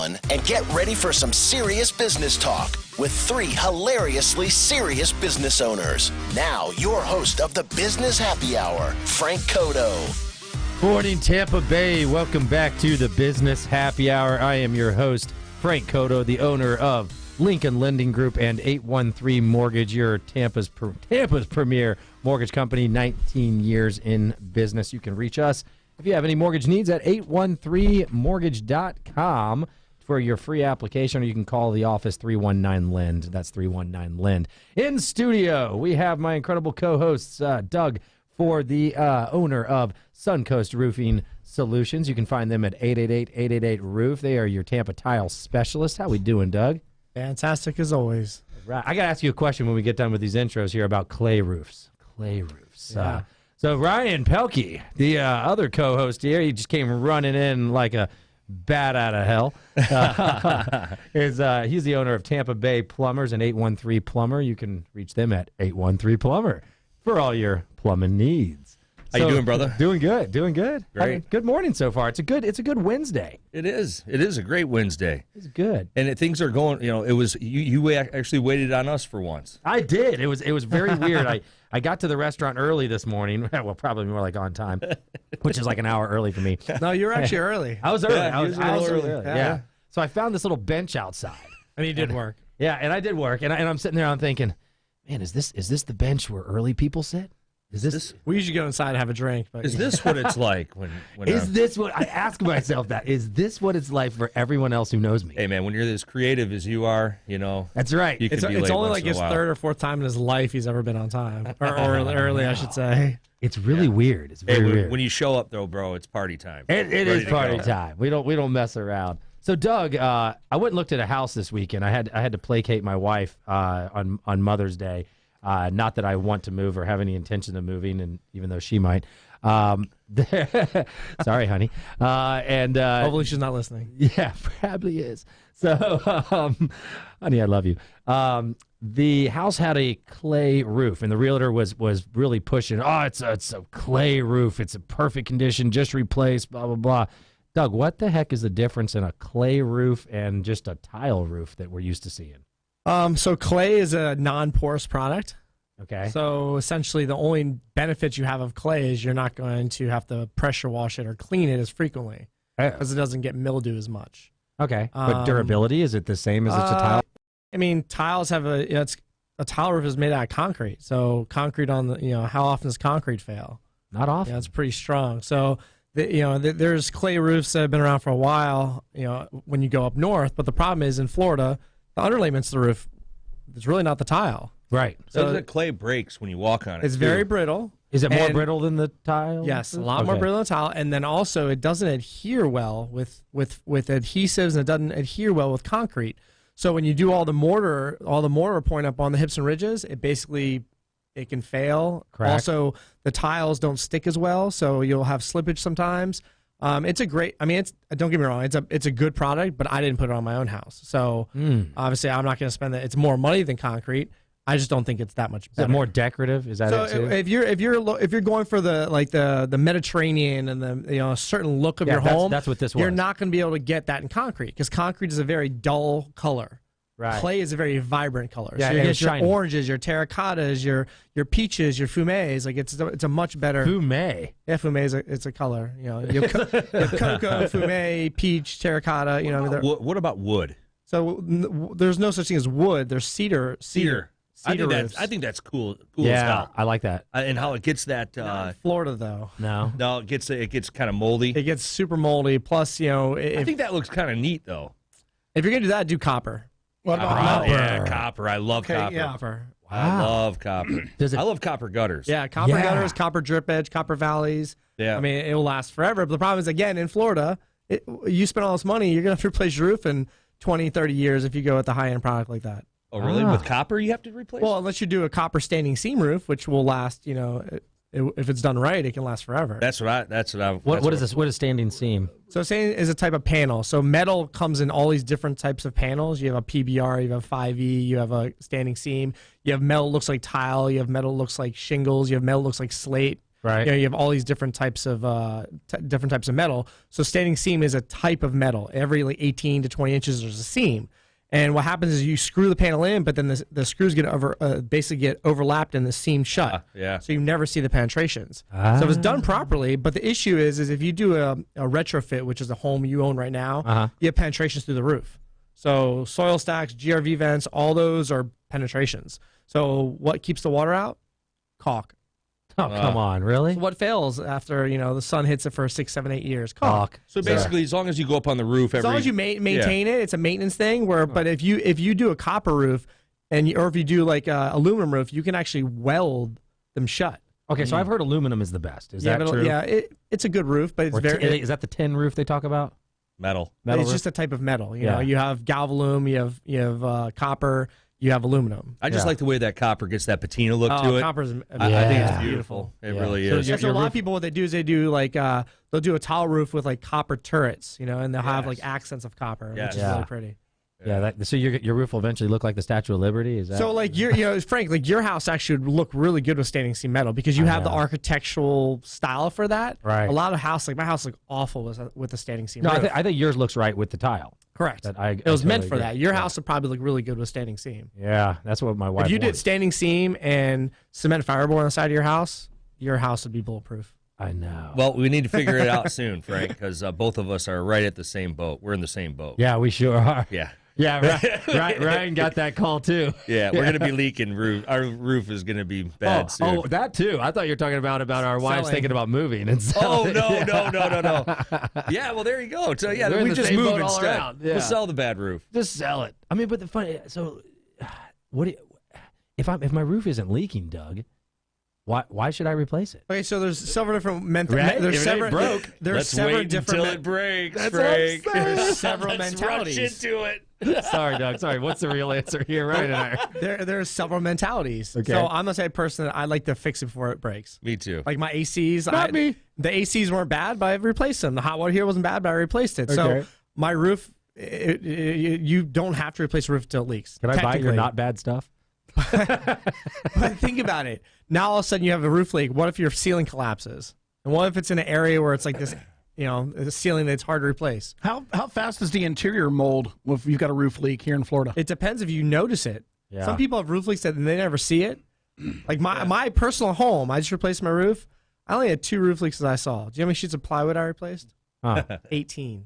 fun and get ready for some serious business talk with three hilariously serious business owners. Now, your host of the Business Happy Hour, Frank Coto. Morning, Tampa Bay. Welcome back to the Business Happy Hour. I am your host, Frank Coto, the owner of Lincoln Lending Group and 813 Mortgage, your Tampa's premier mortgage company, 19 years in business. You can reach us if you have any mortgage needs at 813mortgage.com for your free application, or you can call the office 319-LEND. That's 319-LEND. In studio, we have my incredible co-hosts, Doug, for the owner of Suncoast Roofing Solutions. You can find them at 888-888-ROOF. They are your Tampa tile specialists. How we doing, Doug? Fantastic as always. Right. I got to ask you a question when we get done with these intros here about clay roofs. Clay roofs. Yeah. So Ryan Pelky, the other co-host here, he just came running in like a bat out of hell. He's the owner of TampaBay Plumbers and 813 Plumber. You can reach them at 813 Plumber for all your plumbing needs. How you doing, brother? Doing good. Great. I mean, good morning so far. It's a good Wednesday. It is. It is a great Wednesday. It's good. And things are going, it was, you actually waited on us for once. I did. It was very weird. I got to the restaurant early this morning. Well, probably more like on time, which is like an hour early for me. No, you were actually early. I was early. Yeah, I was early. Yeah. Yeah. So I found this little bench outside. And you did work. Yeah, and I did work. And I'm sitting there, I'm thinking, man, is this the bench where early people sit? Is this We usually go inside and have a drink. But Is this what it's like when is this what I ask myself that? Is this what it's like for everyone else who knows me? Hey, man, when you're as creative as you are, That's right. you can it's be it's late only once like in a his while. third or fourth time in his life he's ever been on time. Or early, I should say. It's really weird. It's Hey, very weird. when you show up, though, bro, it's party time. It Ready is to party go. time. We don't mess around. So, Doug, I went and looked at a house this weekend. I had to placate my wife on Mother's Day. Not that I want to move or have any intention of moving, and even though she might. Sorry, honey. Hopefully she's not listening. Yeah, probably is. So, honey, I love you. The house had a clay roof, and the realtor was really pushing. Oh, it's a clay roof. It's a perfect condition. Just replaced. Blah blah blah. Doug, what the heck is the difference in a clay roof and just a tile roof that we're used to seeing? So clay is a non-porous product. Okay. So essentially the only benefit you have of clay is you're not going to have to pressure wash it or clean it as frequently because it doesn't get mildew as much. Okay. But durability, is it the same as it's a tile? I mean, tiles have a tile roof is made out of concrete. So concrete on the, how often does concrete fail? Not often. Yeah, it's pretty strong. So, there's clay roofs that have been around for a while, when you go up north. But the problem is in Florida, the underlayment's the roof. It's really not the tile. Right. So the clay breaks when you walk on it. It's too. very brittle. Is it more brittle than the tile? Yes, a lot more brittle than tile. And then also it doesn't adhere well with adhesives, and it doesn't adhere well with concrete. So when you do all the mortar point up on the hips and ridges, it can fail. Crack. Also, the tiles don't stick as well, so you'll have slippage sometimes. It's a great. I mean, don't get me wrong. It's a good product, but I didn't put it on my own house, so obviously I'm not going to spend that. It's more money than concrete. I just don't think it's that much better. Is it more decorative? Is that it too? If you're going for the Mediterranean and the certain look of your home, that's what this was. You're not going to be able to get that in concrete because concrete is a very dull color. Right. Clay is a very vibrant color. Yeah, so you and get it's your shiny. oranges, your terracottas, your peaches, your fumés. Like it's a much better. Fumé. Yeah, fumé it's a color. You have cocoa, fumé, peach, terracotta. What about wood? So there's no such thing as wood. There's cedar. I roofs. think that's cool. Yeah, as hell. I like that. And how it gets that. Not in Florida though. No. No, it gets kind of moldy. It gets super moldy. Plus, I think that looks kind of neat though. if you're gonna do that, do copper. What about Yeah, copper. I love copper. Yeah, copper. I love copper. I love copper gutters. Yeah, copper Yeah. gutters, copper drip edge, copper valleys. Yeah. I mean, it will last forever. But the problem is, again, in Florida, you spend all this money, you're going to have to replace your roof in 20, 30 years if you go with a high-end product like that. Oh, really? With copper, you have to replace? Well, unless you do a copper standing seam roof, which will last, if it's done right, it can last forever. What is this? What is standing seam? So standing is a type of panel. So metal comes in all these different types of panels. You have a PBR, you have 5E, you have a standing seam. You have metal looks like tile. You have metal looks like shingles. You have metal looks like slate. Right. You have all these different types of metal. So standing seam is a type of metal. Every 18 to 20 inches there's a seam. And what happens is you screw the panel in, but then the screws get basically get overlapped and the seam shut. So you never see the penetrations. So if it's done properly, but the issue is if you do a retrofit, which is a home you own right now, you have penetrations through the roof. So soil stacks, GRV vents, all those are penetrations. So what keeps the water out? Caulk. Oh, come on, really? So what fails after the sun hits it for 6, 7, 8 years? Caulk. So basically, as long as you go up on the roof, as long as you maintain it, it's a maintenance thing. But if you do a copper roof, or if you do like a aluminum roof, you can actually weld them shut. Okay, so I've heard aluminum is the best. Is that true? Yeah, it's a good roof, but it's is that the tin roof they talk about? Metal. It's roof? just a type of metal. You know, you have galvalume, you have copper. You have aluminum. I just like the way that copper gets that patina look to it. Copper's I think it's beautiful. It really is. So a lot of people, what they do is they do like they'll do a tile roof with like copper turrets, and they'll have like accents of copper, which is really pretty. Yeah. So your roof will eventually look like the Statue of Liberty. Is that so? Like Frank, like your house actually would look really good with standing seam metal because you have the architectural style for that. Right. A lot of house, like my house, look awful with the standing seam. No, roof. I think yours looks right with the tile. Correct. It was meant for that. Your house would probably look really good with standing seam. Yeah, that's what my wife. If you did standing seam and cement fireboard on the side of your house would be bulletproof. I know. Well, we need to figure it out soon, Frank, because both of us are right at the same boat. We're in the same boat. Yeah, we sure are. Yeah. Yeah, Ryan got that call too. Yeah, we're going to be leaking roof. Our roof is going to be bad soon. Oh, that too. I thought you were talking about our wives thinking about moving and selling. Oh, no. Yeah, well, there you go. So, yeah, we just move instead. Yeah. We'll sell the bad roof. Just sell it. I mean, but the funny, so if my roof isn't leaking, Doug, why should I replace it? Okay, so there's several different Right? There's If it ain't broke, there's let's several wait different until it breaks, That's Frank. what I'm saying. there's several Let's mentalities. rush into it. Sorry, Doug. Sorry. What's the real answer here? Ryan and I. There's several mentalities. Okay. So I'm the type of person that I like to fix it before it breaks. Me too. Like my ACs, Not me. the ACs weren't bad, but I replaced them. The hot water heater wasn't bad, but I replaced it. Okay. So my roof, you don't have to replace the roof until it leaks. Can I buy your technically. not bad stuff? But think about it. Now all of a sudden you have a roof leak. What if your ceiling collapses? And what if it's in an area where it's like this, a ceiling that's hard to replace? How fast does the interior mold if you've got a roof leak here in Florida? It depends if you notice it. Yeah. Some people have roof leaks and they never see it. Like my personal home, I just replaced my roof. I only had 2 roof leaks that I saw. Do you know how many sheets of plywood I replaced? Huh. 18.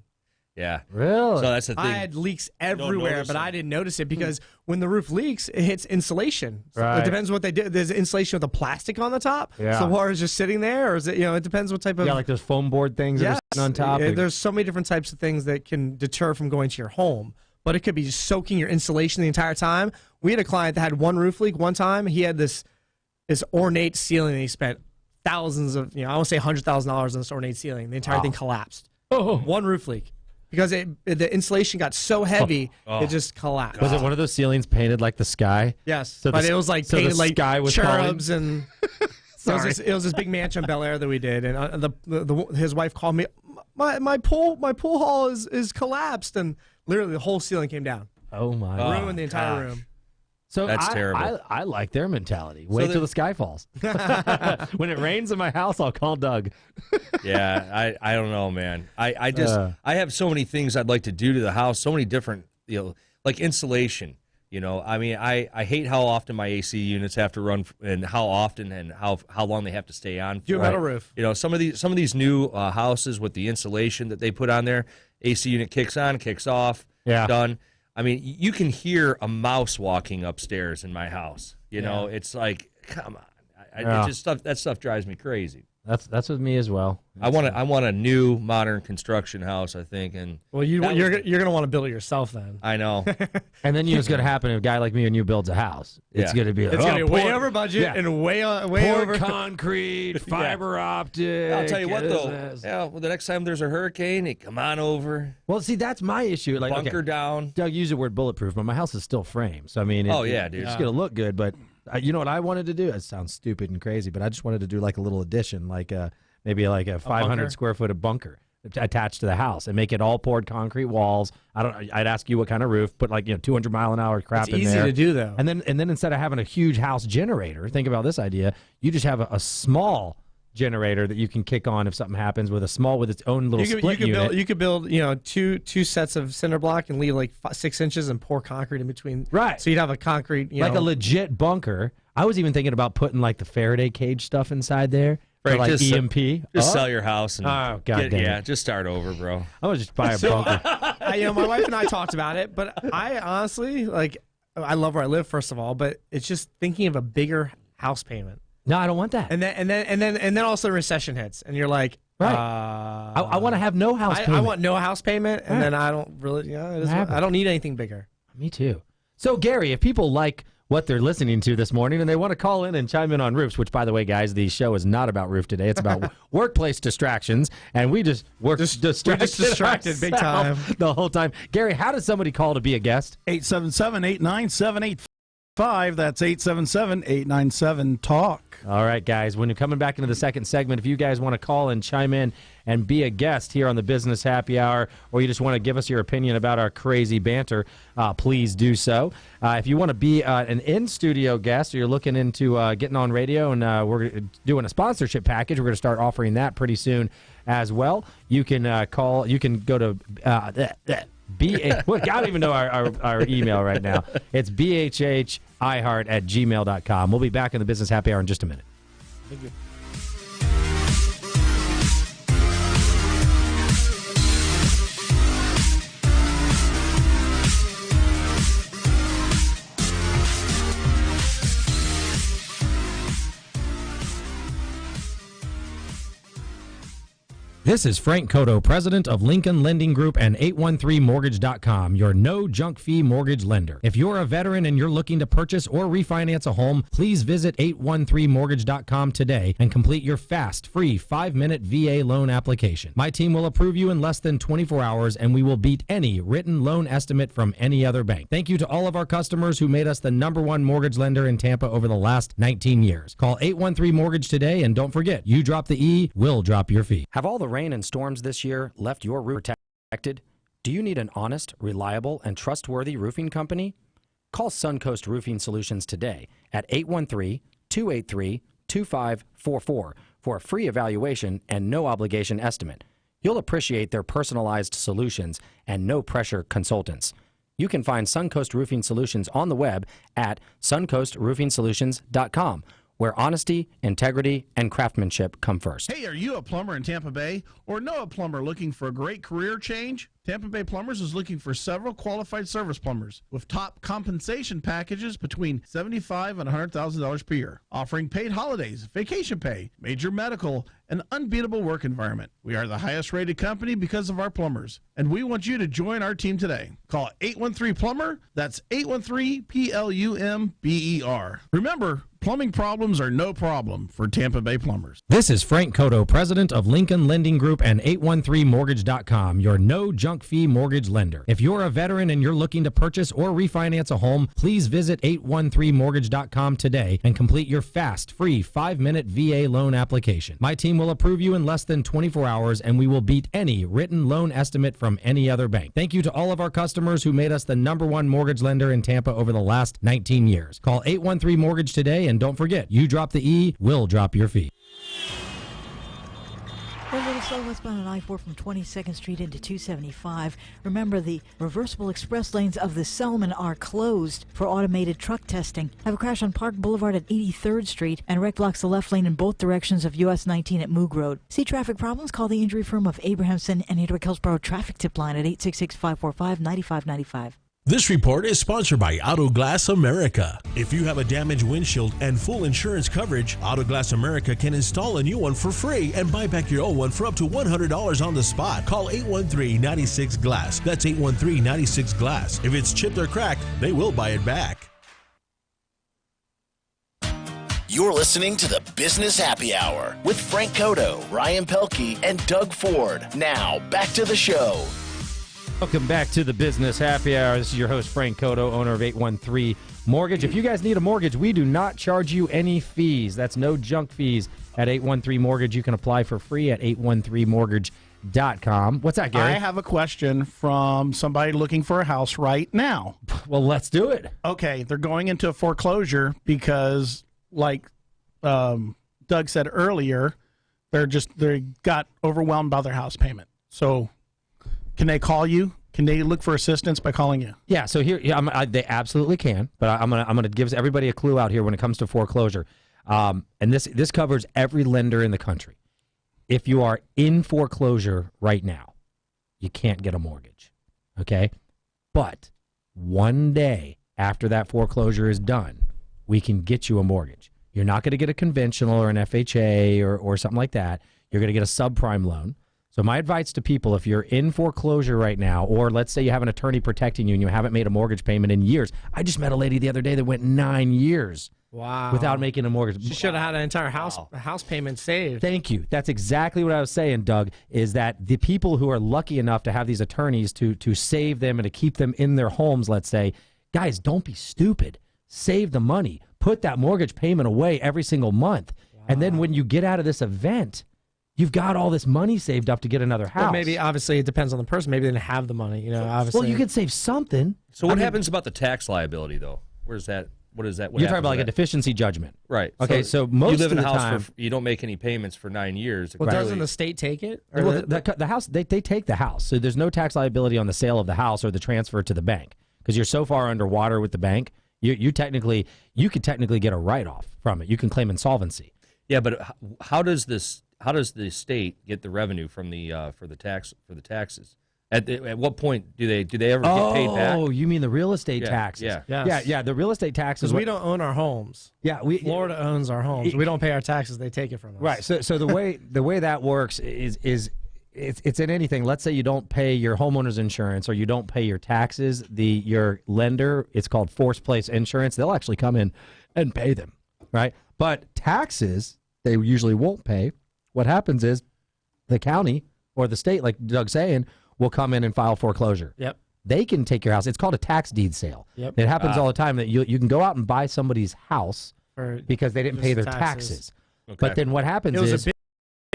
Yeah. Really? So that's the thing. I had leaks everywhere, notice but them. I didn't notice it because when the roof leaks, it hits insulation. So Right. It depends what they do. There's insulation with the plastic on the top. Yeah. So the water is just sitting there, or is it? It depends what type of. Yeah, like those foam board things that are sitting on top. There's so many different types of things that can deter from going to your home. But it could be just soaking your insulation the entire time. We had a client that had one roof leak one time. He had this ornate ceiling, and he spent thousands of, I won't say $100,000 on this ornate ceiling. The entire thing collapsed. Oh. One roof leak. Because the insulation got so heavy, it just collapsed. Was it one of those ceilings painted like the sky? Yes, So but the- it was like so the painted like sky was cherubs and. Sorry. It was this big mansion in Bel Air that we did, and his wife called me. My pool hall is collapsed, and literally the whole ceiling came down, Oh my! ruined the entire room. So That's terrible. I like their mentality. Wait till the sky falls. When it rains in my house, I'll call Doug. Yeah, I don't know, man. I have so many things I'd like to do to the house, so many different, like insulation. I mean, I hate how often my AC units have to run and how often and how long they have to stay on. Do a metal roof. Some of these new houses with the insulation that they put on there, AC unit kicks on, kicks off, done. I mean, you can hear a mouse walking upstairs in my house. It's like, come on. It just that stuff drives me crazy. That's with me as well. I want a new modern construction house, I think, and Well, you're gonna want to build it yourself then. I know. And then what's going to happen if a guy like me and you builds a house? It's Yeah. going to be like, It's gonna be way poured- over budget yeah. and way poured over. concrete, fiber optic. I'll tell you what, though. business. Yeah, well, the next time there's a hurricane, hey, come on over, Well, see, that's my issue. Like, bunker okay, down. Doug used the word bulletproof, but my house is still framed. So I mean, Oh, yeah, dude. it's going to look good. But you know what I wanted to do? It sounds stupid and crazy, but I just wanted to do like a little addition, like maybe like a 500 bunker? square foot of bunker attached to the house and make it all poured concrete walls. I'd ask you what kind of roof, put like 200-mile-an-hour crap It's in easy there. to do though. And then instead of having a huge house generator, think about this idea. You just have a small generator that you can kick on if something happens with its own little split unit. You could build two sets of cinder block and leave like 6 inches and pour concrete in between. Right. So you'd have a concrete, a legit bunker. I was even thinking about putting like the Faraday cage stuff inside there. Right, for like just EMP. Just sell your house and God just start over, bro. I'm gonna just buy a bunker. My wife and I talked about it, but I honestly I love where I live, first of all, but it's just thinking of a bigger house payment. No, I don't want that. And then also recession hits, and you're like, right. I want to have no house payment. I want no house payment, and then I don't really, I don't need anything bigger. Me too. So Gary, if people like what they're listening to this morning and they want to call in and chime in on roofs, which, by the way, guys, the show is not about roof today. It's about workplace distractions, and we just distracted big time the whole time. Gary, how does somebody call to be a guest? 877-897-85. That's 877-897-TALK. All right, guys, when you're coming back into the second segment, if you guys want to call and chime in and be a guest here on the Business Happy Hour, or you just want to give us your opinion about our crazy banter, please do so. If you want to be an in-studio guest, or you're looking into getting on radio, and we're doing a sponsorship package, we're going to start offering that pretty soon as well. You can call. You can go to I don't even know our email right now. It's bhhiheart@gmail.com. We'll be back in the Business Happy Hour in just a minute. Thank you. This is Frank Coto, president of Lincoln Lending Group and 813mortgage.com, your no junk fee mortgage lender. If you're a veteran and you're looking to purchase or refinance a home, please visit 813mortgage.com today and complete your fast, free 5-minute VA loan application. My team will approve you in less than 24 hours, and we will beat any written loan estimate from any other bank. Thank you to all of our customers who made us the #1 mortgage lender in Tampa over the last 19 years. Call 813mortgage today, and don't forget, you drop the E, we'll drop your fee. Have all the rain and storms this year left your roof protected? Do you need an honest, reliable, and trustworthy roofing company? Call Suncoast Roofing Solutions today at 813-283-2544 for a free evaluation and no obligation estimate. You'll appreciate their personalized solutions and no pressure consultants. You can find Suncoast Roofing Solutions on the web at suncoastroofingsolutions.com, where honesty, integrity, and craftsmanship come first. Hey, are you a plumber in Tampa Bay or know a plumber looking for a great career change? Tampa Bay Plumbers is looking for several qualified service plumbers with top compensation packages between $75,000 and $100,000 per year, offering paid holidays, vacation pay, major medical, and unbeatable work environment. We are the highest rated company because of our plumbers, and we want you to join our team today. Call 813-PLUMBER. That's 813-PLUMBER. Remember, plumbing problems are no problem for Tampa Bay Plumbers. This is Frank Coto, president of Lincoln Lending Group and 813mortgage.com, your no junk fee mortgage lender. If you're a veteran and you're looking to purchase or refinance a home, please visit 813mortgage.com today and complete your fast, free 5-minute VA loan application. My team will approve you in less than 24 hours, and we will beat any written loan estimate from any other bank. Thank you to all of our customers who made us the #1 mortgage lender in Tampa over the last 19 years. Call 813mortgage today, and don't forget, you drop the E, we'll drop your fee. We're a little slow westbound on I-4 from 22nd Street into 275. Remember, the reversible express lanes of the Selman are closed for automated truck testing. Have a crash on Park Boulevard at 83rd Street, and wreck blocks the left lane in both directions of US 19 at Moog Road. See traffic problems? Call the injury firm of Abrahamson and Hardwick Hillsborough traffic tip line at 866-545-9595. This report is sponsored by Auto Glass America. If you have a damaged windshield and full insurance coverage, Auto Glass America can install a new one for free and buy back your old one for up to $100 on the spot. Call 813-96-GLASS. That's 813-96-GLASS. If it's chipped or cracked, they will buy it back. You're listening to the Business Happy Hour with Frank Coto, Ryan Pelky, and Doug Ford. Now, back to the show. Welcome back to the Business Happy Hour. This is your host, Frank Coto, owner of 813 Mortgage. If you guys need a mortgage, we do not charge you any fees. That's no junk fees at 813 Mortgage. You can apply for free at 813mortgage.com. What's that, Gary? I have a question from somebody looking for a house right now. Well, let's do it. Okay, they're going into a foreclosure because, like Doug said earlier, They got overwhelmed by their house payment. So can they call you? Can they look for assistance by calling you? Yeah, so here they absolutely can, but I'm gonna give everybody a clue out here when it comes to foreclosure, and this covers every lender in the country. If you are in foreclosure right now, you can't get a mortgage, okay? But one day after that foreclosure is done, we can get you a mortgage. You're not going to get a conventional or an FHA or something like that. You're going to get a subprime loan. So my advice to people, if you're in foreclosure right now, or let's say you have an attorney protecting you and you haven't made a mortgage payment in years. I just met a lady the other day that went 9 years without making a mortgage. She should have had an entire house payment saved. Thank you. That's exactly what I was saying, Doug, is that the people who are lucky enough to have these attorneys to save them and to keep them in their homes, let's say, guys, don't be stupid. Save the money. Put that mortgage payment away every single month. And then when you get out of this event, you've got all this money saved up to get another house. Well, maybe, obviously, it depends on the person. Maybe they didn't have the money, obviously. Well, you could save something. So what happens about the tax liability, though? Where's that? What is that? You're talking about like a deficiency judgment. Right. Okay, so most you live of in the a house time, you don't make any payments for 9 years. Well, doesn't the state take it? Or well, the house, they take the house. So there's no tax liability on the sale of the house or the transfer to the bank because you're so far underwater with the bank. You could technically get a write-off from it. You can claim insolvency. Yeah, but how does the state get the revenue from for the taxes? At what point do they ever get paid back? Oh, you mean the real estate taxes? Yeah. Yes. Yeah. The real estate taxes. Because we don't own our homes. Yeah, Florida owns our homes. We don't pay our taxes. They take it from us. Right. So the way that works is it's in anything. Let's say you don't pay your homeowner's insurance or you don't pay your taxes. Your lender, it's called forced place insurance. They'll actually come in and pay them, right? But taxes, they usually won't pay. What happens is the county or the state, like Doug's saying, will come in and file foreclosure. Yep. They can take your house. It's called a tax deed sale. Yep. It happens all the time that you can go out and buy somebody's house because they didn't pay their taxes. Okay. But then what happens It was is a big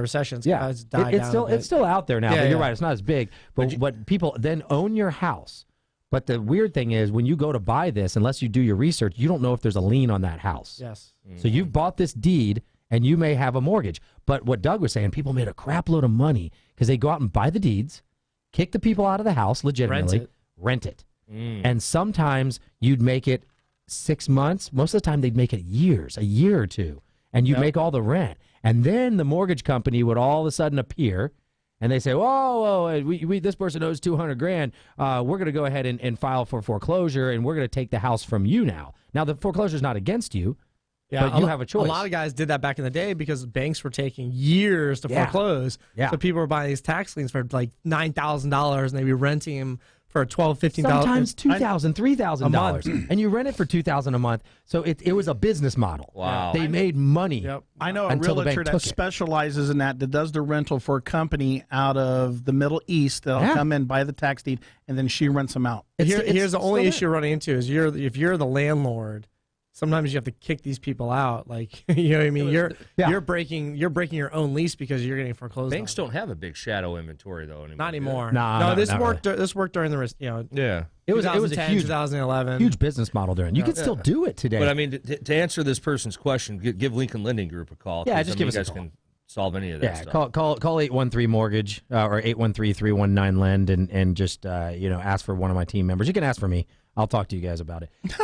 recession. yeah, it's still out there now. Yeah, but you're yeah. right, it's not as big. But people then own your house. But the weird thing is when you go to buy this, unless you do your research, you don't know if there's a lien on that house. Yes. So you've bought this deed and you may have a mortgage. But what Doug was saying, people made a crap load of money because they go out and buy the deeds, kick the people out of the house legitimately, rent it. And sometimes you'd make it 6 months. Most of the time they'd make it years, a year or two, and you'd make all the rent. And then the mortgage company would all of a sudden appear and they say, whoa, this person owes $200,000. We're going to go ahead and file for foreclosure and we're going to take the house from you now. Now the foreclosure is not against you. Yeah, but you have a choice. A lot of guys did that back in the day because banks were taking years to foreclose. Yeah. So people were buying these tax liens for like $9,000 and they'd be renting them for $12,000, $15,000. Sometimes $2,000, $3,000. And you rent it for $2,000 a month. So it was a business model. Wow. They made money. Yep. I know a Until the realtor bank that took it. specializes in that does the rental for a company out of the Middle East that'll come in, buy the tax deed, and then she rents them out. Here's the only issue you're running into is if you're the landlord, sometimes you have to kick these people out. Like, you know what I mean? You're breaking your own lease because you're getting foreclosed. Banks don't have a big shadow inventory though anymore. Not anymore. No, this not worked. really. This worked during the Yeah. It was a 2010, huge 2011. huge business model during. You can still do it today. But I mean, to answer this person's question, give Lincoln Lending Group a call. Yeah, 'cause, just I mean, give us a you guys call. can solve any of that Yeah, stuff. call 813 Mortgage or 813-319-LEND and just ask for one of my team members. You can ask for me. I'll talk to you guys about it. Get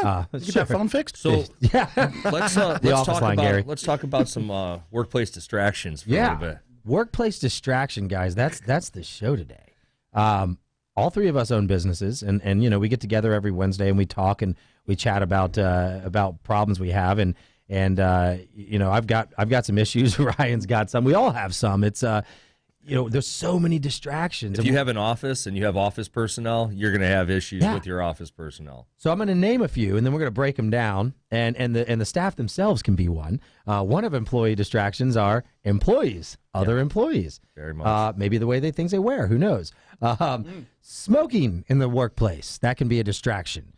that phone fixed? So yeah, let's office talk line, about Gary. let's talk about some workplace distractions for a little bit. Workplace distraction, guys. That's the show today. All three of us own businesses, and we get together every Wednesday and we talk and we chat about problems we have and I've got some issues. Ryan's got some. We all have some. It's there's so many distractions. If you have an office and you have office personnel, you're going to have issues with your office personnel. So I'm going to name a few, and then we're going to break them down, and the staff themselves can be one. One of employee distractions are employees, other employees. Very much. Maybe the way things they wear, who knows? Smoking in the workplace, that can be a distraction.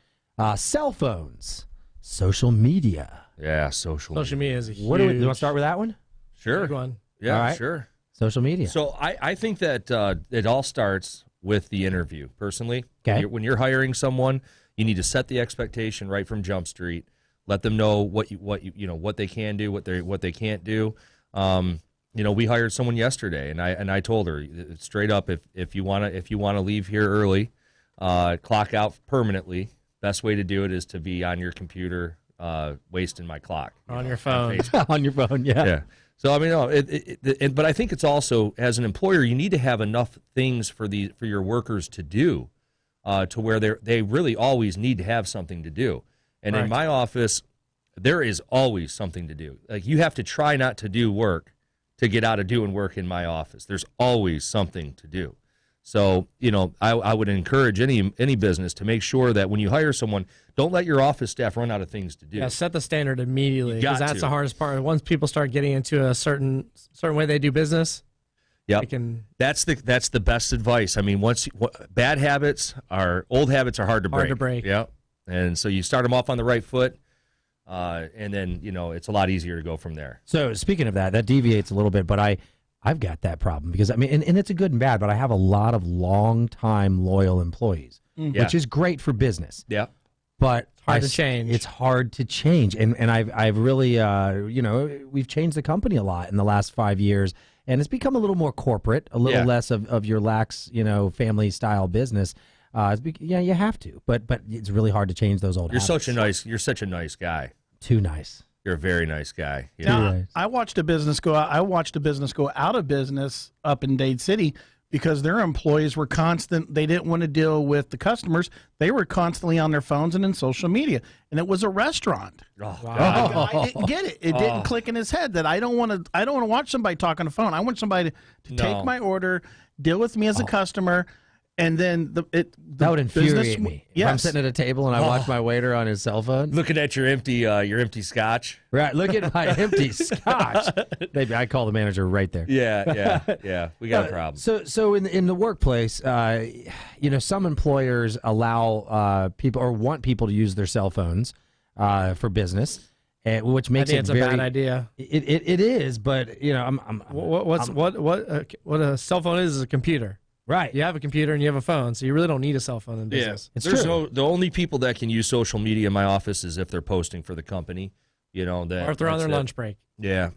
Cell phones, social media. Yeah, social media is a huge. You want to start with that one? Sure. big one. Yeah, All right. sure. Social media. So I think that it all starts with the interview, personally. Okay. When you're hiring someone, you need to set the expectation right from Jump Street. Let them know what they can do, what they can't do. we hired someone yesterday, and I told her straight up, if you want to leave here early, clock out permanently. Best way to do it is to be on your computer, wasting my clock. On your phone. On your phone, yeah. So I mean, no, but I think it's also, as an employer, you need to have enough things for your workers to do, to where they really always need to have something to do. And in my office, there is always something to do. Like, you have to try not to do work to get out of doing work in my office. There's always something to do. So, I would encourage any business to make sure that when you hire someone, don't let your office staff run out of things to do. Yeah, set the standard immediately, because that's the hardest part. Once people start getting into a certain way they do business, that's the best advice. I mean, bad habits old habits are hard to break. Hard to break. Yeah, and so you start them off on the right foot. And then, it's a lot easier to go from there. So speaking of that deviates a little bit, but I've got that problem because, and it's a good and bad, but I have a lot of long-time loyal employees, which is great for business. Yeah. But it's hard to change. It's hard to change. And I've really, we've changed the company a lot in the last 5 years, and it's become a little more corporate, a little less of your lax, family-style business. You have to, but it's really hard to change those old habits. You're such a nice guy. Too nice. You're a very nice guy. I watched a business go out of business up in Dade City because their employees were constant. They didn't want to deal with the customers. They were constantly on their phones and in social media, and it was a restaurant. Oh, wow. I didn't get it. It didn't click in his head that I don't want to watch somebody talk on the phone. I want somebody to take my order, deal with me as a customer. And then that would infuriate me. Yes. If I'm sitting at a table and I watch my waiter on his cell phone, looking at your empty scotch. Right, look at my empty scotch. Maybe I call the manager right there. Yeah. We got a problem. So in the workplace, some employers allow people or want people to use their cell phones for business, which makes it's a bad idea. It is, but what a cell phone is a computer. Right. You have a computer and you have a phone, so you really don't need a cell phone in business. It's true. The only people that can use social media in my office is if they're posting for the company, or if they're on their lunch break. Yeah.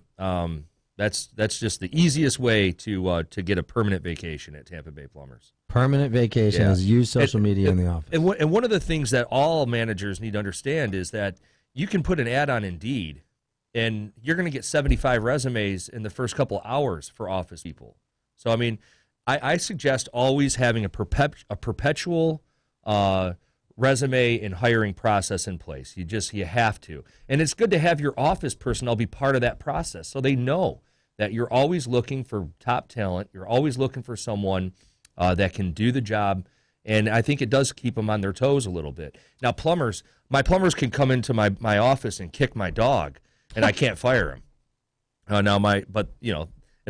That's just the easiest way to get a permanent vacation at TampaBay Plumbers. Permanent vacation is use social media in the office. And one of the things that all managers need to understand is that you can put an ad on Indeed, and you're going to get 75 resumes in the first couple hours for office people. So, I mean, I suggest always having a perpetual resume and hiring process in place. You have to. And it's good to have your office personnel be part of that process so they know that you're always looking for top talent. You're always looking for someone that can do the job. And I think it does keep them on their toes a little bit. Now, my plumbers can come into my office and kick my dog, and I can't fire him.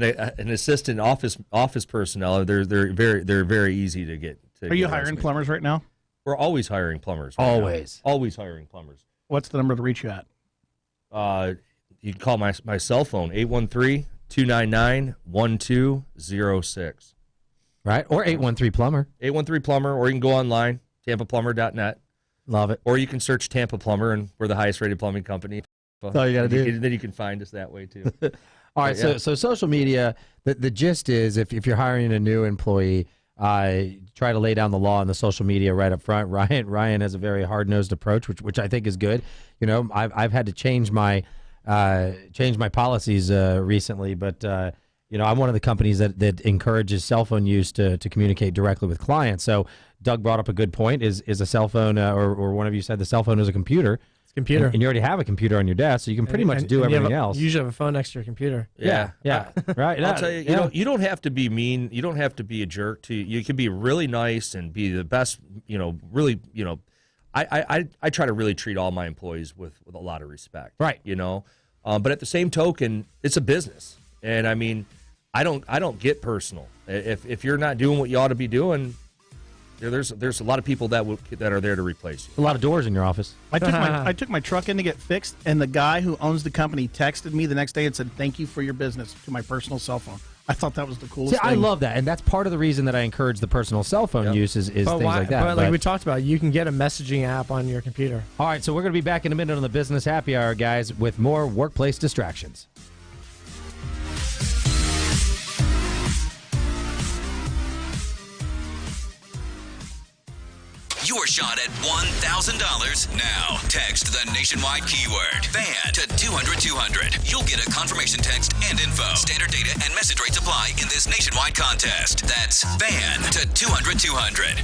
An assistant office personnel, they're very easy to get. Are you hiring plumbers right now? We're always hiring plumbers. Always hiring plumbers. What's the number to reach you at? You can call my cell phone 813-299-1206. Right, or 813-plumber. 813-plumber, or you can go online, tampaplumber.net. Love it. Or you can search Tampa Plumber, and we're the highest rated plumbing company. That's all you got to do. Then you can find us that way too. All right, so social media, the gist is if you're hiring a new employee, try to lay down the law on the social media right up front. Ryan has a very hard-nosed approach, which I think is good. I've had to change my policies recently, but I'm one of the companies that encourages cell phone use to communicate directly with clients. So Doug brought up a good point. Is a cell phone, or one of you said the cell phone is a computer. Computer, and you already have a computer on your desk, so you can pretty much do everything else. You usually have a phone next to your computer. Yeah. Right. I'll tell you, you don't have to be mean. You don't have to be a jerk. You can be really nice and be the best. Really. I try to really treat all my employees with a lot of respect. Right. But at the same token, it's a business, and I mean, I don't get personal. If you're not doing what you ought to be doing, there's a lot of people that are there to replace you. A lot of doors in your office. I took my truck in to get fixed, and the guy who owns the company texted me the next day and said, "Thank you for your business," to my personal cell phone. I thought that was the coolest thing. I love that, and that's part of the reason that I encourage the personal cell phone use is things like that. But like we talked about, you can get a messaging app on your computer. All right, so we're going to be back in a minute on the Business Happy Hour, guys, with more workplace distractions. your shot at $1,000 now. Text the nationwide keyword FAN to 200-200. You'll get a confirmation text and info. Standard data and message rates apply in this nationwide contest. That's FAN to 200-200.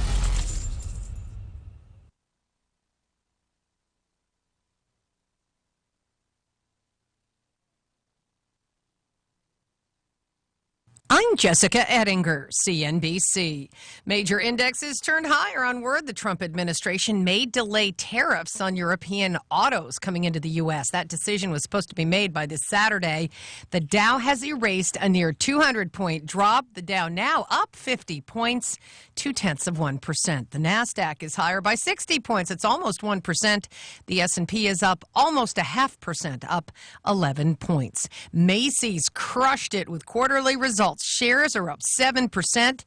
I'm Jessica Ettinger, CNBC. Major indexes turned higher on word the Trump administration may delay tariffs on European autos coming into the U.S. That decision was supposed to be made by this Saturday. The Dow has erased a near 200-point drop. The Dow now up 50 points, 0.2%. The NASDAQ is higher by 60 points. It's almost 1%. The S&P is up almost 0.5%, up 11 points. Macy's crushed it with quarterly results. Shares are up 7%.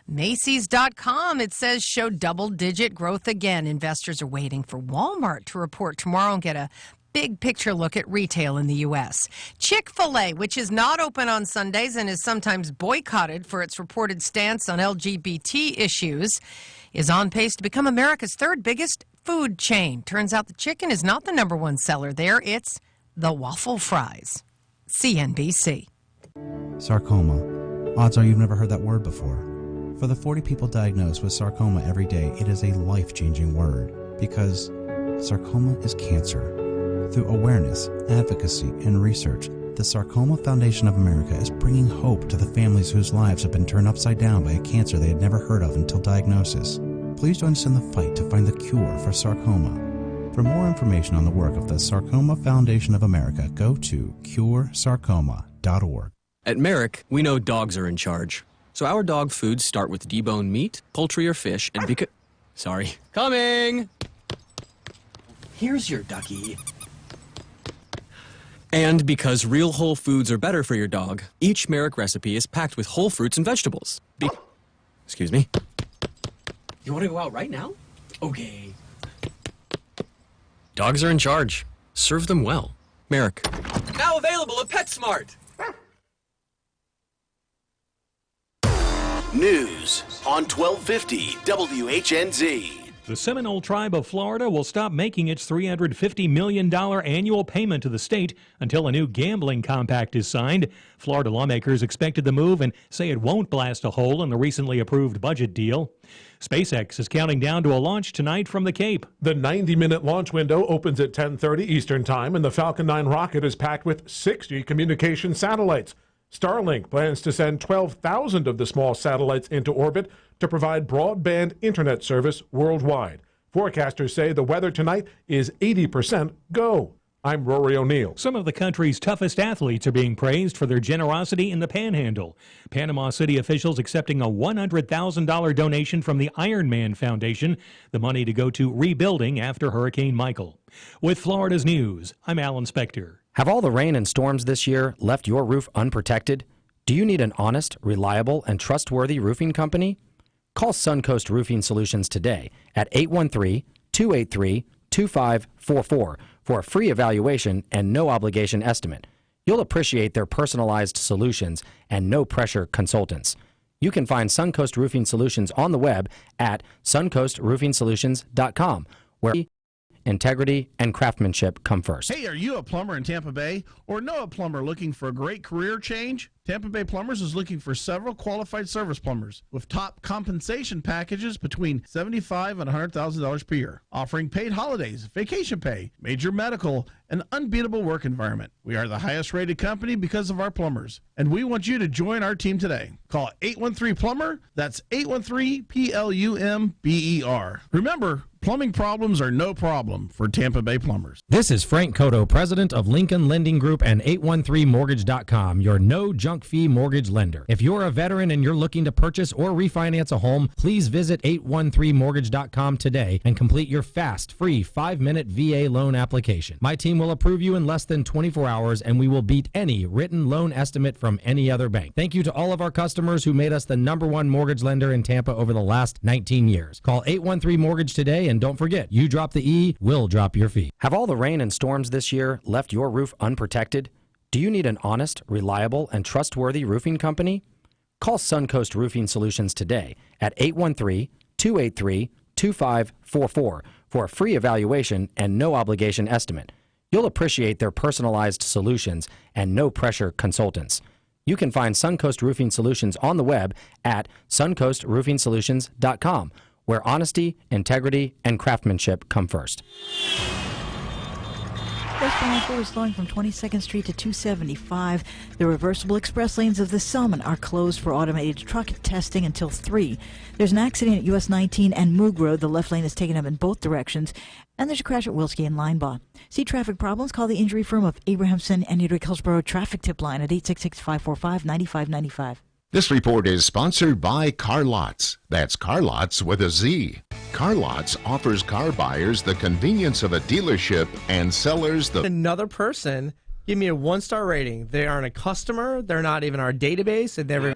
Macy's.com, it says, showed double-digit growth again. Investors are waiting for Walmart to report tomorrow and get a big picture look at retail in the U.S. Chick-fil-A, which is not open on Sundays and is sometimes boycotted for its reported stance on LGBT issues, is on pace to become America's third biggest food chain. Turns out the chicken is not the number one seller there. It's the waffle fries. CNBC. Sarcoma. Odds are you've never heard that word before. For the 40 people diagnosed with sarcoma every day, it is a life-changing word because sarcoma is cancer. Through awareness, advocacy, and research, the Sarcoma Foundation of America is bringing hope to the families whose lives have been turned upside down by a cancer they had never heard of until diagnosis. Please join us in the fight to find the cure for sarcoma. For more information on the work of the Sarcoma Foundation of America, go to curesarcoma.org. At Merrick, we know dogs are in charge. So our dog foods start with deboned meat, poultry, or fish, and Sorry. Coming! Here's your ducky. And because real whole foods are better for your dog, each Merrick recipe is packed with whole fruits and vegetables. Excuse me. You want to go out right now? Okay. Dogs are in charge. Serve them well. Merrick. Now available at PetSmart. News on 1250 WHNZ. The Seminole Tribe of Florida will stop making its $350 million annual payment to the state until a new gambling compact is signed. Florida lawmakers expected the move and say it won't blast a hole in the recently approved budget deal. SpaceX is counting down to a launch tonight from the Cape. The 90-minute launch window opens at 10:30 Eastern Time, and the Falcon 9 rocket is packed with 60 communication satellites. Starlink plans to send 12,000 of the small satellites into orbit to provide broadband internet service worldwide. Forecasters say the weather tonight is 80% go. I'm Rory O'Neill. Some of the country's toughest athletes are being praised for their generosity in the Panhandle. Panama City officials accepting a $100,000 donation from the Ironman Foundation, the money to go to rebuilding after Hurricane Michael. With Florida's news, I'm Alan Spector. Have all the rain and storms this year left your roof unprotected? Do you need an honest, reliable, and trustworthy roofing company? Call Suncoast Roofing Solutions today at 813-283-2544 for a free evaluation and no obligation estimate. You'll appreciate their personalized solutions and no-pressure consultants. You can find Suncoast Roofing Solutions on the web at suncoastroofingsolutions.com, where integrity and craftsmanship come first. Hey, are you a plumber in Tampa Bay or know a plumber looking for a great career change? Tampa Bay Plumbers is looking for several qualified service plumbers with top compensation packages between $75,000 and $100,000 per year, offering paid holidays, vacation pay, major medical, and unbeatable work environment. We are the highest rated company because of our plumbers, and we want you to join our team today. Call 813-PLUMBER. That's 813-PLUMBER. Remember, plumbing problems are no problem for Tampa Bay Plumbers. This is Frank Coto, president of Lincoln Lending Group and 813mortgage.com, your no junk fee mortgage lender. If you're a veteran and you're looking to purchase or refinance a home, please visit 813mortgage.com today and complete your fast, free 5-minute VA loan application. My team will approve you in less than 24 hours, and we will beat any written loan estimate from any other bank. Thank you to all of our customers who made us the #1 mortgage lender in Tampa over the last 19 years. Call 813mortgage today, and don't forget, you drop the E, we'll drop your fee. Have all the rain and storms this year left your roof unprotected? Do you need an honest, reliable, and trustworthy roofing company? Call Suncoast Roofing Solutions today at 813-283-2544 888-878-2544 for a free evaluation and no obligation estimate. You'll appreciate their personalized solutions and no-pressure consultants. You can find Suncoast Roofing Solutions on the web at suncoastroofing.com, where honesty, integrity, and craftsmanship come first. Westbound I-4 is flowing from 22nd Street to 275. The reversible express lanes of the Selman are closed for automated truck testing until 3. There's an accident at US 19 and Moog Road. The left lane is taken up in both directions. And there's a crash at Wilski and Linebaugh. See traffic problems? Call the injury firm of Abrahamson and Udrick Hillsborough traffic tip line at 866-545-9595. This report is sponsored by Car Lots. That's Car Lots with a Z. Car Lots offers car buyers the convenience of a dealership and sellers the... Another person give me a 1-star rating. They aren't a customer. They're not even our database. And they're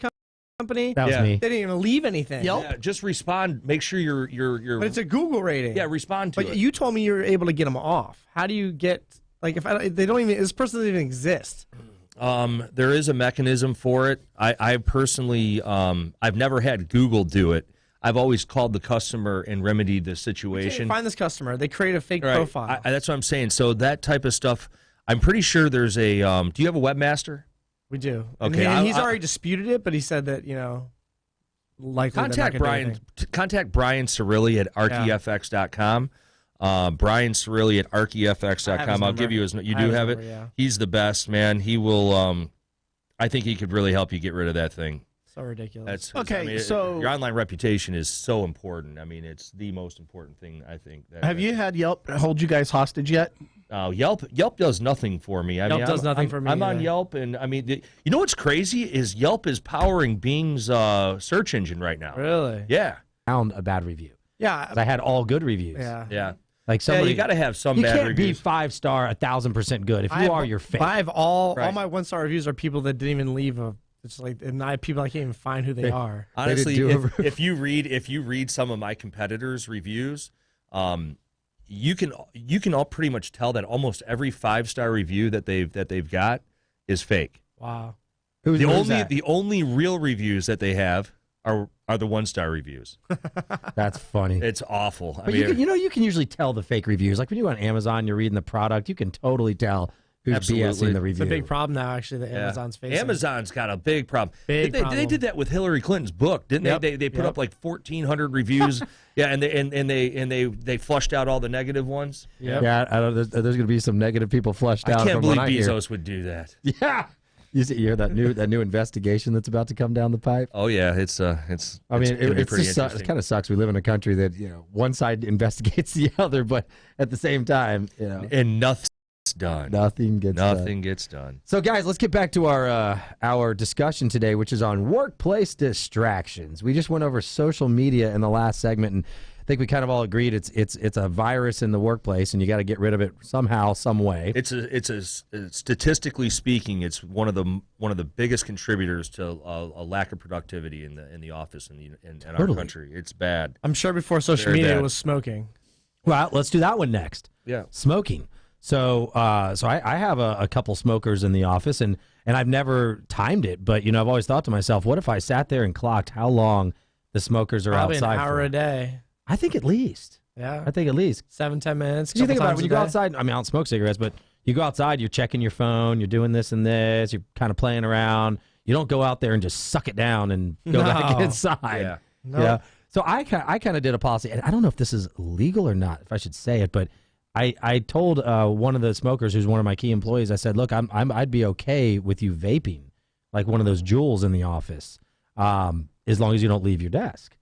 company. That was me. They didn't even leave anything. Yeah, just respond. Make sure you're. But it's a Google rating. Yeah, respond to it. But you told me you were able to get them off. How do you get, like, if they don't even, this person doesn't even exist? There is a mechanism for it. I personally, I've never had Google do it. I've always called the customer and remedied the situation. Find this customer. They create a fake profile. That's what I'm saying. So that type of stuff, I'm pretty sure there's a, do you have a webmaster? We do. Okay. And he's already disputed it, but he said that, likely contact Brian Cirilli at archefx.com. Brian Cirilli at archefx.com. I'll give you his. You do have it. Yeah. He's the best, man. He will. I think he could really help you get rid of that thing. So ridiculous. So your online reputation is so important. I mean, it's the most important thing. I think. Have you had Yelp hold you guys hostage yet? Yelp does nothing for me. Yelp does nothing for me. I'm on Yelp, and I mean, you know what's crazy is Yelp is powering Bing's search engine right now. Really? Yeah. Found a bad review. Yeah. I had all good reviews. Yeah. Like somebody, you got to have some you bad can't reviews. be 5-star, 1,000% good. If you are, you're fake. I have all my 1-star reviews are people that didn't even leave a. It's like, and I have people I can't even find who they are. Honestly, if you read some of my competitors' reviews, you can all pretty much tell that almost every 5-star review that they've got is fake. Wow. The only real reviews that they have are the 1-star reviews. That's funny. It's awful. But you can usually tell the fake reviews. Like when you're on Amazon, you're reading the product, you can totally tell who's BSing the review. It's a big problem now, actually, that Amazon's facing. Amazon's got a big problem. They did that with Hillary Clinton's book, didn't they? They put up like 1,400 reviews. And they flushed out all the negative ones. Yeah, I don't, there's going to be some negative people flushed out. I can't believe Bezos would do that. Yeah. You hear that new investigation that's about to come down the pipe? Oh yeah, it kind of sucks. We live in a country that one side investigates the other, but at the same time, and nothing's done. Nothing gets done. So guys, let's get back to our discussion today, which is on workplace distractions. We just went over social media in the last segment, and I think we kind of all agreed it's a virus in the workplace, and you got to get rid of it somehow, some way. Statistically speaking, it's one of the biggest contributors to a lack of productivity in the office in our country. It's bad. I'm sure before social media it was smoking. Well, let's do that one next. Yeah, smoking. So I have a couple smokers in the office, and I've never timed it, but I've always thought to myself, what if I sat there and clocked how long the smokers are Probably outside an hour for? a day. I think at least. Yeah. I think at least 7-10 minutes. You think about it, when you go outside, I don't smoke cigarettes, but you go outside, you're checking your phone, you're doing this and this, you're kind of playing around. You don't go out there and just suck it down and go back inside. Yeah. No. So I kind of did a policy, and I don't know if this is legal or not, if I should say it, but I told one of the smokers, who's one of my key employees, I said, look, I'd be okay with you vaping, like one of those Juuls in the office, as long as you don't leave your desk.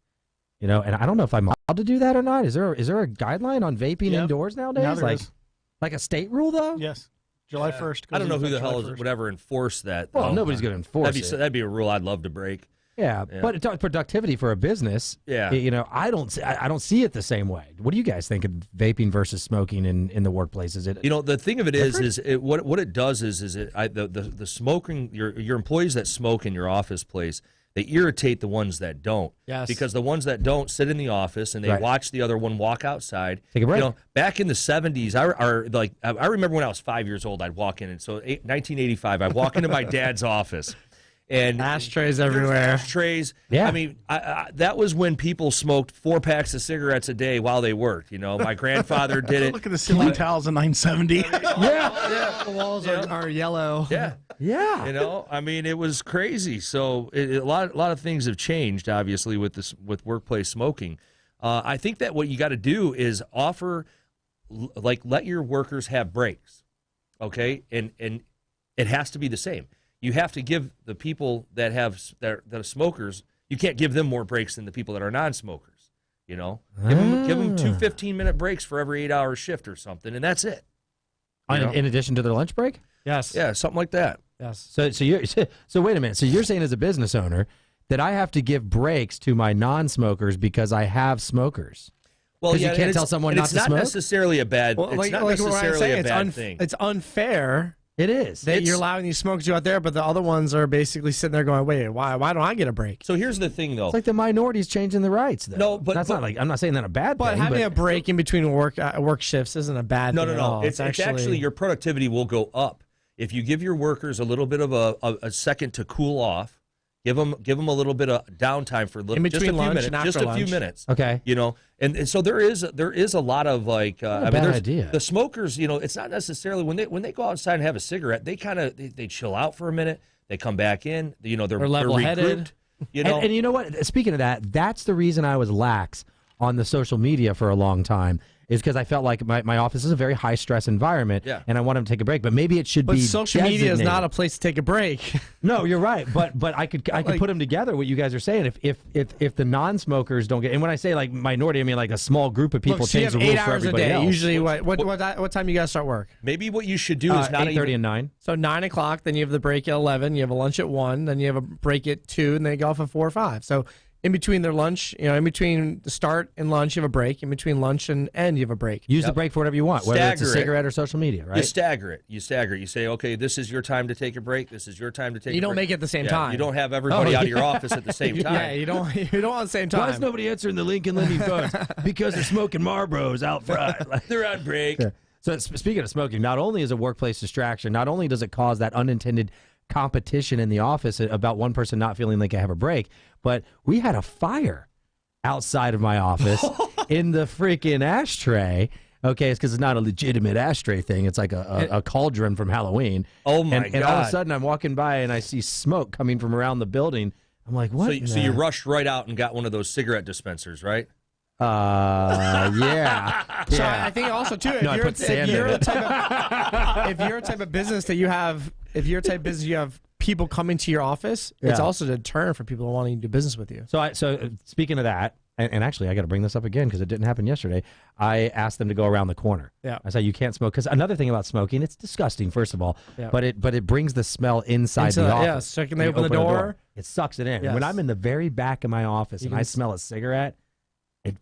And I don't know if I'm allowed to do that or not. Is there a guideline on vaping indoors nowadays? Now there is. Like a state rule, though? Yes. July 1st. I don't know who the hell would ever enforce that. Well, nobody's going to enforce it. That'd be a rule I'd love to break. Yeah, but it's productivity for a business. Yeah. I don't see it the same way. What do you guys think of vaping versus smoking in the workplace? Is it the thing of it different? is what it does is the smoking, your employees that smoke in your office place, they irritate the ones that don't. Yes. Because the ones that don't sit in the office and they watch the other one walk outside. Take a break. Back in the 70s, I remember when I was 5 years old, I'd walk in, and so 1985, I'd walk into my dad's office, and ashtrays everywhere. Ashtrays. Yeah. I mean, that was when people smoked 4 packs of cigarettes a day while they worked. My grandfather did it. Look at the ceiling towels in 970. Yeah. The walls are yellow. Yeah. Yeah. I mean, it was crazy. So a lot of things have changed, obviously, with workplace smoking. I think that what you got to do is offer, let your workers have breaks, okay? And it has to be the same. You have to give the people that are smokers, you can't give them more breaks than the people that are non-smokers, Give them 2 15-minute breaks for every 8-hour shift or something, and that's it. In addition to their lunch break? Yes. Yeah, something like that. Yes. So wait a minute. So you're saying as a business owner that I have to give breaks to my non-smokers because I have smokers? Well, you can't tell someone not to smoke? It's not necessarily a bad thing. It's unfair. It is. That you're allowing these smokers to go out there, but the other ones are basically sitting there going, wait, why don't I get a break? So here's the thing, though. It's like the minorities changing the rights, though. No, but that's not like, I'm not saying that a bad thing. But having a break in between work shifts isn't a bad thing at all. It's actually your productivity will go up if you give your workers a little bit of a second to cool off. Give them a little bit of downtime for just a few minutes. Okay. And so there is a lot of idea. The smokers, it's not necessarily when they go outside and have a cigarette, they chill out for a minute, they come back in, they're level-headed. regrouped, And you know what? Speaking of that, that's the reason I was lax on the social media for a long time. Is because I felt like my office is a very high stress environment, and I want them to take a break. But maybe it should be. But social media is not a place to take a break. No, you're right. But I could put them together. What you guys are saying, if the non-smokers don't get, and when I say like minority, I mean like a small group of people change the rules 8 for hours everybody a day. else. Usually, what time you guys start work? Maybe what you should do is not 8:30 and 9. So 9 o'clock, then you have the break at 11. You have a lunch at 1. Then you have a break at 2, and then you go off at 4 or 5. So in between their lunch, in between the start and lunch, you have a break. In between lunch and end, you have a break. Use the break for whatever you want, whether it's a cigarette or social media, right? You stagger it. You say, okay, this is your time to take a break. This is your time to take a break. You don't make it at the same time. You don't have everybody out of your office at the same time. Yeah, you don't at the same time. Why is nobody answering the Lincoln Lending phones? Because they're smoking Marlboros out front. They're on break. Yeah. So speaking of smoking, not only is a workplace distraction, not only does it cause that unintended competition in the office about one person not feeling like they have a break, but we had a fire outside of my office in the freaking ashtray. Okay, it's because it's not a legitimate ashtray thing. It's like a cauldron from Halloween. Oh, my God. And all of a sudden, I'm walking by and I see smoke coming from around the building. I'm like, what? So you rushed right out and got one of those cigarette dispensers, right? Yeah. So I think also too, if you're a type of business that you have, people coming to your office, it's also a deterrent for people wanting to do business with you. So speaking of that, and actually I got to bring this up again because it didn't happen yesterday. I asked them to go around the corner. Yeah. I said you can't smoke because another thing about smoking, it's disgusting. First of all, but it brings the smell inside the office. Yeah. So can they open the door? It sucks it in. Yes. When I'm in the very back of my office and I smell a cigarette, it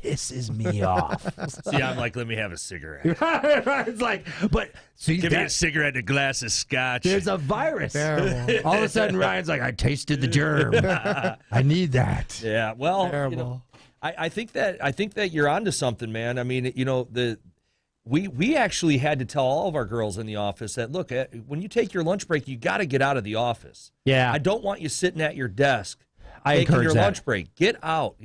pisses me off. See, I'm like, let me have a cigarette. Right. It's like, but see, give me a cigarette and a glass of scotch. There's a virus. Terrible. All of a sudden, Ryan's like, I tasted the germ. I need that. Yeah. Well, terrible. I think that you're onto something, man. I mean, we actually had to tell all of our girls in the office that, look, when you take your lunch break, you got to get out of the office. Yeah. I don't want you sitting at your desk taking your that. lunch break. Get out,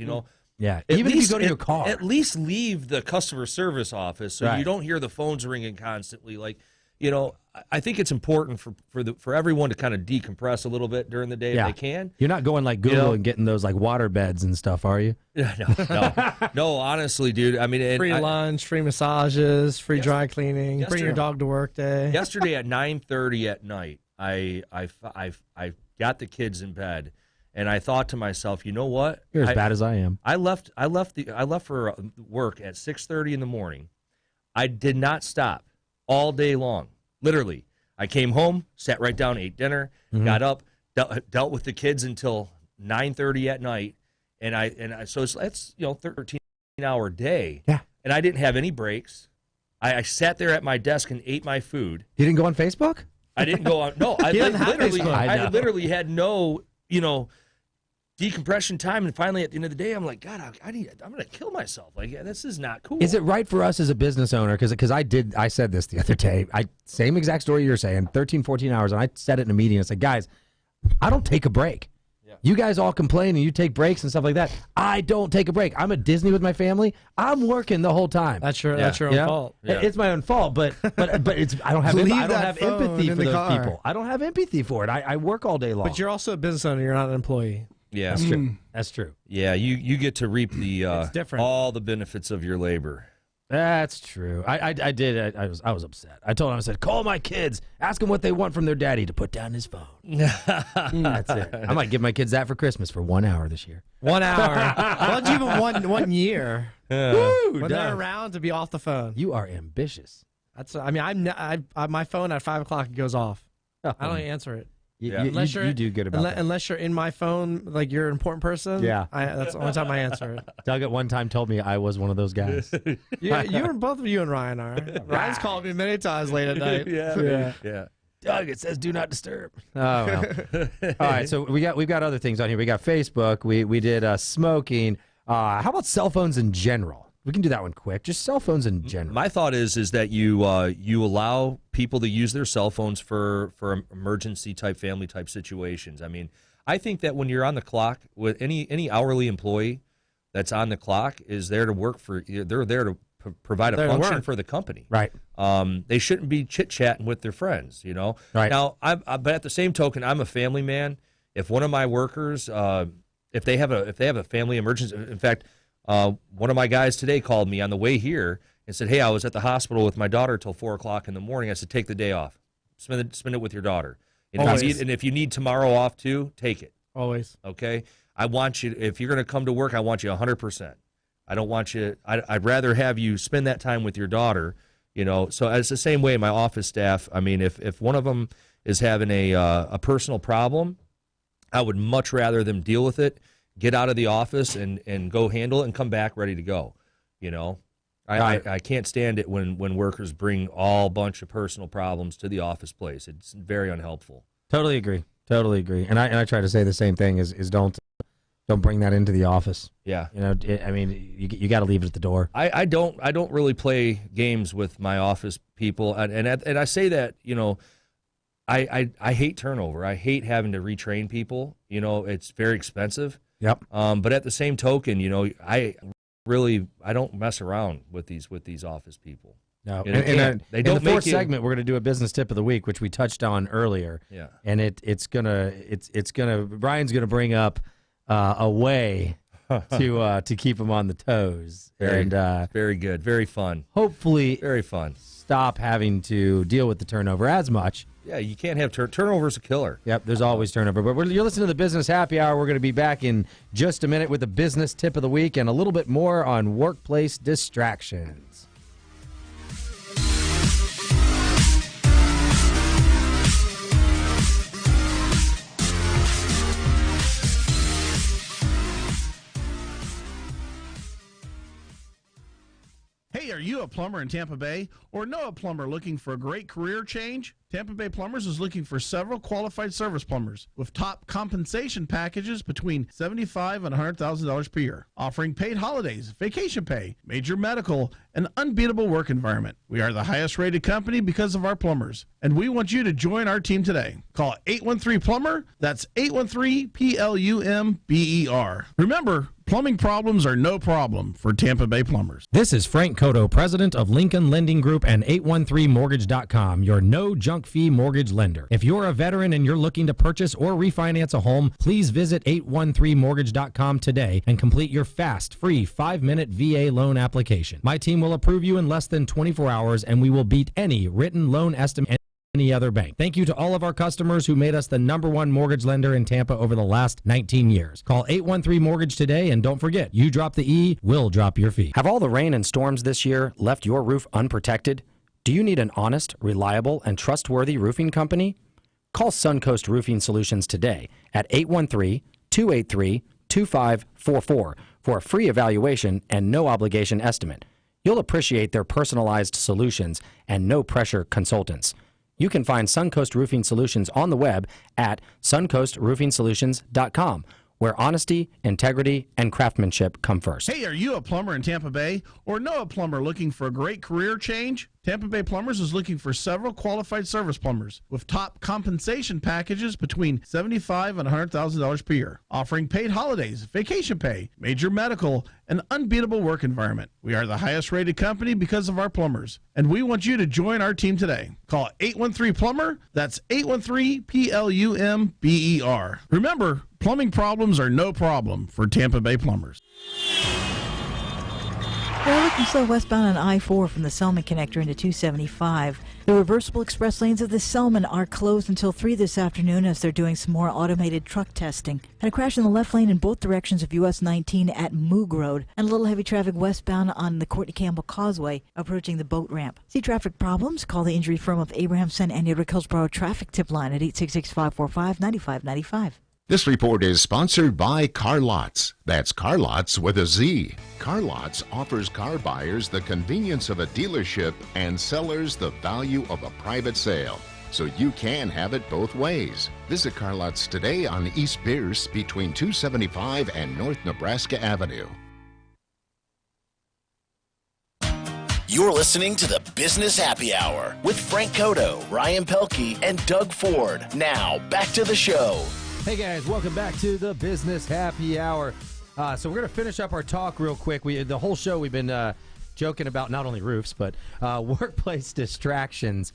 Yeah, even if you go to your car. At least leave the customer service office so you don't hear the phones ringing constantly. Like, I think it's important for everyone to kind of decompress a little bit during the day if they can. You're not going like Google and getting those like water beds and stuff, are you? No, honestly, dude. I mean, free lunch, free massages, free dry cleaning, bring your dog to work day. Yesterday at 9:30 at night, I got the kids in bed. And I thought to myself, you know what? You're as bad as I am. I left for work at 6:30 in the morning. I did not stop all day long. Literally, I came home, sat right down, ate dinner, got up, dealt with the kids until 9:30 at night, so it's 13-hour day. Yeah. And I didn't have any breaks. I sat there at my desk and ate my food. You didn't go on Facebook? I didn't go on. No, I literally had no, decompression time, and finally at the end of the day, I'm like, God, I'm going to kill myself. Like, this is not cool. Is it right for us as a business owner? Because I said this the other day. Same exact story you're saying, 13, 14 hours, and I said it in a meeting. I said, guys, I don't take a break. You guys all complain and you take breaks and stuff like that. I don't take a break. I'm at Disney with my family. I'm working the whole time. That's your own fault. Yeah. It's my own fault, but it's I don't have empathy for those people. I don't have empathy for it. I work all day long. But you're also a business owner. You're not an employee. Yeah, that's true. That's true. Yeah, you get to reap the different. all the benefits of your labor. That's true. I did. I was upset. I told him, I said, call my kids. Ask them what they want from their daddy to put down his phone. That's it. I might give my kids that for Christmas for 1 hour this year. 1 hour. Why don't you even one year? Woo, when they're around to be off the phone. You are ambitious. That's. I mean, my phone at 5 o'clock goes off. I don't answer it. You do good about that. Unless you're in my phone, like you're an important person. Yeah. That's the only time I answer it. Doug at one time told me I was one of those guys. Both of you and Ryan are. Ryan's called me many times late at night. Yeah. Doug, it says do not disturb. Oh, well. All right, so we've got other things on here. We got Facebook. We did smoking. How about cell phones in general? We can do that one quick. Just cell phones in general. My thought is that you allow people to use their cell phones for emergency type, family type situations. I mean, I think that when you're on the clock with any hourly employee that's on the clock is there to work for. They're there to provide a function for the company. Right. They shouldn't be chit chatting with their friends. Right. Now, but at the same token, I'm a family man. If one of my workers, if they have a family emergency, in fact. One of my guys today called me on the way here and said, hey, I was at the hospital with my daughter till 4 o'clock in the morning. I said, take the day off. Spend it with your daughter. And if you need tomorrow off too, take it. Always. Okay? I want you, if you're going to come to work, I want you 100%. I don't want you, I'd rather have you spend that time with your daughter, So it's the same way my office staff. I mean, if one of them is having a personal problem, I would much rather them deal with it. Get out of the office and go handle it and come back ready to go. I can't stand it when workers bring all bunch of personal problems to the office place. It's very unhelpful. Totally agree. And I try to say the same thing is don't bring that into the office. Yeah. You got to leave it at the door. I don't really play games with my office people, and I say that I hate turnover. I hate having to retrain people. It's very expensive. Yep. But at the same token, I don't mess around with these office people. No. They in don't the fourth segment, we're going to do a business tip of the week, which we touched on earlier. Yeah. And Brian's gonna bring up a way to keep them on the toes. Very good, very fun. Hopefully, very fun. Stop having to deal with the turnover as much. Yeah, you can't have turnover's a killer. Yep, there's always turnover. But you're listening to the Business Happy Hour. We're going to be back in just a minute with the business tip of the week and a little bit more on workplace distractions. Hey, are you a plumber in Tampa Bay or know a plumber looking for a great career change? TampaBay Plumbers is looking for several qualified service plumbers with top compensation packages between $75,000 and $100,000 per year, offering paid holidays, vacation pay, major medical, and unbeatable work environment. We are the highest rated company because of our plumbers, and we want you to join our team today. Call 813-PLUMBER. That's 813-PLUMBER. Remember, plumbing problems are no problem for Tampa Bay Plumbers. This is Frank Coto, president of Lincoln Lending Group and 813mortgage.com, your no junk fee mortgage lender. If you're a veteran and you're looking to purchase or refinance a home, please visit 813mortgage.com today and complete your fast, free 5-minute VA loan application. My team will approve you in less than 24 hours, and we will beat any written loan estimate any other bank. Thank you to all of our customers who made us the #1 mortgage lender in Tampa over the last 19 years. Call 813-MORTGAGE today, and don't forget, you drop the E, we'll drop your fee. Have all the rain and storms this year left your roof unprotected? Do you need an honest, reliable, and trustworthy roofing company? Call Suncoast Roofing Solutions today at 813-283-2544 for a free evaluation and no obligation estimate. You'll appreciate their personalized solutions and no-pressure consultants. You can find Suncoast Roofing Solutions on the web at suncoastroofingsolutions.com where honesty, integrity, and craftsmanship come first. Hey, are you a plumber in Tampa Bay or know a plumber looking for a great career change? TampaBay Plumbers is looking for several qualified service plumbers with top compensation packages between $75,000 and $100,000 per year, offering paid holidays, vacation pay, major medical, and unbeatable work environment. We are the highest rated company because of our plumbers, and we want you to join our team today. Call 813-PLUMBER. That's 813-PLUMBER. Remember, plumbing problems are no problem for Tampa Bay Plumbers. Well, looking slow westbound on I-4 from the Selman connector into 275. The reversible express lanes of the Selman are closed until 3 this afternoon as they're doing some more automated truck testing. Had a crash in the left lane in both directions of US 19 at Moog Road, and a little heavy traffic westbound on the Courtney Campbell Causeway approaching the boat ramp. See traffic problems? Call the injury firm of Abrahamson and Edward Hillsborough traffic tip line at 866-545-9595. This report is sponsored by Car Lots. That's Car Lots with a Z. Car Lots offers car buyers the convenience of a dealership and sellers the value of a private sale. So you can have it both ways. Visit Car Lots today on East Pierce between 275 and North Nebraska Avenue. You're listening to the Business Happy Hour with Frank Coto, Ryan Pelky, and Doug Ford. Now, back to the show. Hey guys, welcome back to the Business Happy Hour. So we're going to finish up our talk real quick. The whole show we've been joking about not only roofs, but workplace distractions.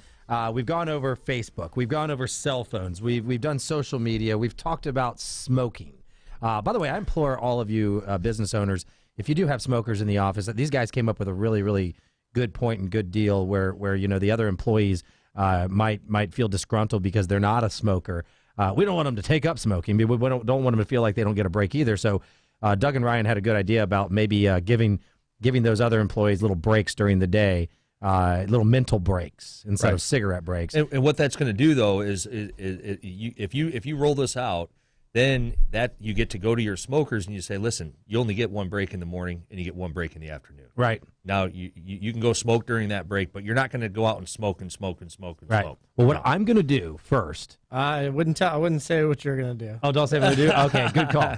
We've gone over Facebook. We've gone over cell phones. We've done social media. We've talked about smoking. By the way, I implore all of you business owners, if you do have smokers in the office, these guys came up with a really, really good point and good deal where you know the other employees might feel disgruntled because they're not a smoker. We don't want them to take up smoking. We don't want them to feel like they don't get a break either. So Doug and Ryan had a good idea about maybe giving those other employees little breaks during the day, little mental breaks instead of cigarette breaks. And what that's going to do, though, is if you roll this out, then that you get to go to your smokers and you say, listen, you only get one break in the morning and you get one break in the afternoon. Right. Now, you can go smoke during that break, but you're not going to go out and smoke and smoke and smoke and right. smoke. Well, what I'm going to do first. I wouldn't say what you're going to do. Oh, don't say what I'm going to do? Okay, good call.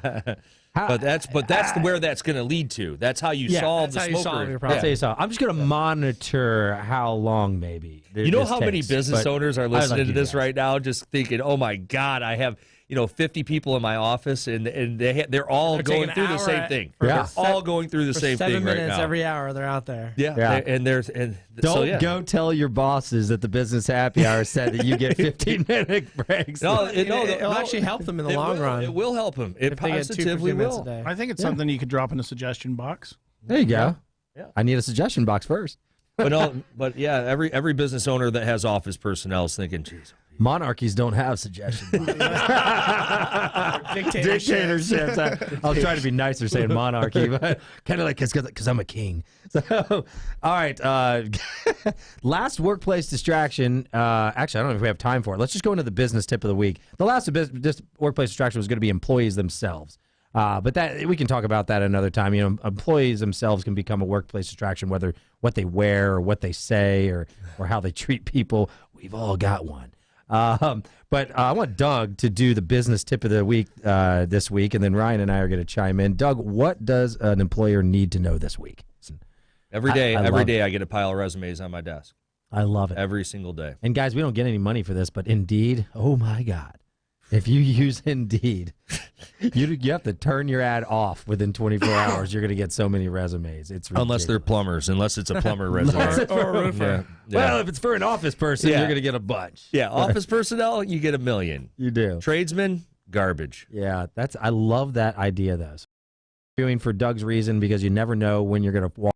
But that's where that's going to lead to. That's how you solve the smoker. Your problem. I'll tell you something. I'm just going to monitor how long maybe. You know how many business owners are listening to this right now just thinking, oh, my God, I have 50 people in my office, and they're all going through the same thing. They're all going through the same thing right now. 7 minutes every hour, they're out there. Yeah. Don't go tell your bosses that the Business Happy Hour said that you get 15-minute breaks. It'll actually help them in the long run. It will help them. It positively will. I think it's something you could drop in a suggestion box. There you go. Yeah. I need a suggestion box first. But yeah, every business owner that has office personnel is thinking, geez. Monarchies don't have suggestion boxes. Dictatorships. I was trying to be nicer saying monarchy, but kind of like because I'm a king. So, all right. Last workplace distraction. Actually, I don't know if we have time for it. Let's just go into the business tip of the week. The last workplace distraction was going to be employees themselves. But that we can talk about that another time. Employees themselves can become a workplace distraction, whether what they wear or what they say or how they treat people. We've all got one. But I want Doug to do the business tip of the week this week, and then Ryan and I are going to chime in. Doug, what does an employer need to know this week? Every day I get a pile of resumes on my desk. I love it. Every single day. And guys, we don't get any money for this, but Indeed, oh my God. If you use Indeed, you have to turn your ad off within 24 hours. You're going to get so many resumes. It's ridiculous. Unless they're plumbers, unless it's a plumber resume. Or a roofer. Yeah. Well, if it's for an office person, you're going to get a bunch. Yeah, office personnel, you get 1 million. You do. Tradesmen, garbage. Yeah, I love that idea, though. Doing for Doug's reason, because you never know when you're going to walk